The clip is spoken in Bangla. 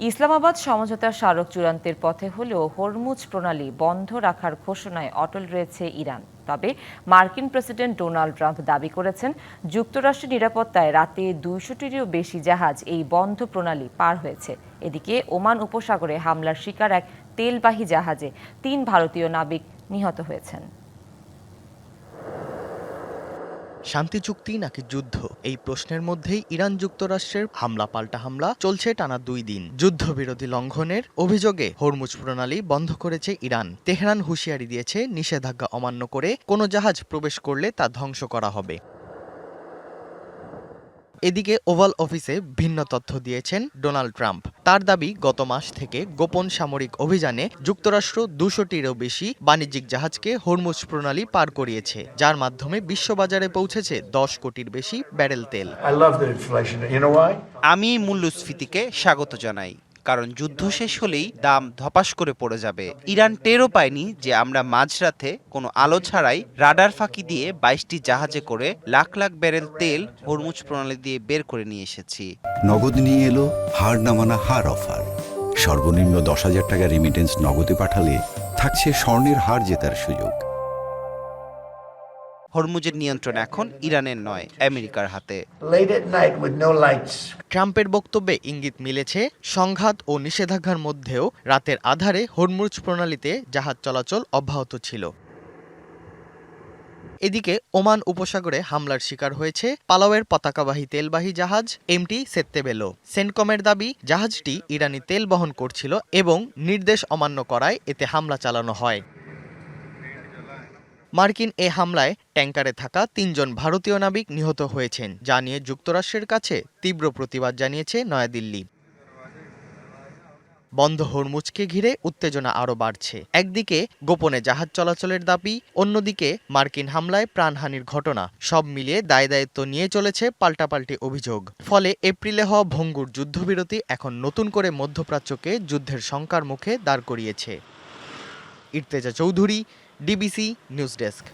ইসলামাবাদ সমঝোতার স্মারক চূড়ান্তের পথে হলেও হরমুজ প্রণালী বন্ধ রাখার ঘোষণায় অটল রয়েছে ইরান। তবে মার্কিন প্রেসিডেন্ট ডোনাল্ড ট্রাম্প দাবি করেছেন, যুক্তরাষ্ট্রের নিরাপত্তায় রাতে ২০০টিরও বেশি জাহাজ এই বন্ধ প্রণালী পার হয়েছে। এদিকে ওমান উপসাগরে হামলার শিকার এক তেলবাহী জাহাজে ৩ ভারতীয় নাবিক নিহত হয়েছেন। শান্তি চুক্তি নাকি যুদ্ধ, এই প্রশ্নের মধ্যেই ইরান যুক্তরাষ্ট্রের হামলা পাল্টা হামলা চলছে টানা ২ দিন। যুদ্ধবিরতি লঙ্ঘনের অভিযোগে হরমুজ প্রণালী বন্ধ করেছে ইরান। তেহরান হুঁশিয়ারি দিয়েছে, নিষেধাজ্ঞা অমান্য করে কোনো জাহাজ প্রবেশ করলে তা ধ্বংস করা হবে। এদিকে ওভাল অফিসে ভিন্ন তথ্য দিয়েছেন ডোনাল্ড ট্রাম্প। তার দাবি, গত মাস থেকে গোপন সামরিক অভিযানে যুক্তরাষ্ট্র ২০০টিরও বেশি বাণিজ্যিক জাহাজকে হরমুজ প্রণালী পার করিয়েছে, যার মাধ্যমে বিশ্ববাজারে পৌঁছেছে ১০ কোটির বেশি ব্যারেল তেল। আমি এই মূল্যস্ফীতিকে স্বাগত জানাই, কারণ যুদ্ধ শেষ হলেই দাম ধপাস করে পড়ে যাবে। ইরান টেরও পায়নি যে আমরা মাঝরাতে কোনো আলো ছাড়াই রাডার ফাঁকি দিয়ে ২২টি জাহাজে করে লাখ লাখ ব্যারেল তেল হরমুজ প্রণালী দিয়ে বের করে নিয়ে এসেছি। নগদ নিয়ে এলো হার না মানা হার অফার। সর্বনিম্ন ১০,০০০ টাকা রেমিটেন্স নগদে পাঠালে থাকছে স্বর্ণের হার জেতার সুযোগ। হরমুজের নিয়ন্ত্রণ এখন ইরানের নয়, আমেরিকার হাতে। ট্রাম্পের বক্তব্যে ইঙ্গিত মিলেছে, সংঘাত ও নিষেধাজ্ঞার মধ্যেও রাতের আধারে হরমুজ প্রণালীতে জাহাজ চলাচল অব্যাহত ছিল। এদিকে ওমান উপসাগরে হামলার শিকার হয়েছে পালাওয়ের পতাকাবাহী তেলবাহী জাহাজ এমটি সেত্তেবেলো। সেন্টকমের দাবি, জাহাজটি ইরানি তেল বহন করছিল এবং নির্দেশ অমান্য করায় এতে হামলা চালানো হয়। মার্কিন এ হামলায় ট্যাঙ্কারে থাকা ৩ জন ভারতীয় নাবিক নিহত হয়েছেন, যা নিয়ে যুক্তরাষ্ট্রের কাছে তীব্র প্রতিবাদ জানিয়েছে নয়াদিল্লি। বন্ধ হরমুজকে ঘিরে উত্তেজনা আরও বাড়ছে। একদিকে গোপনে জাহাজ চলাচলের দাবি, অন্যদিকে মার্কিন হামলায় প্রাণহানির ঘটনা। সব মিলিয়ে দায়-দায়িত্ব নিয়ে চলেছে পাল্টাপাল্টি অভিযোগ। ফলে এপ্রিলে হওয়া ভঙ্গুর যুদ্ধবিরতি এখন নতুন করে মধ্যপ্রাচ্যকে যুদ্ধের শঙ্কার মুখে দাঁড় করিয়েছে। ইর্তেজা চৌধুরী, ডিবিসি নিউজ ডেস্ক।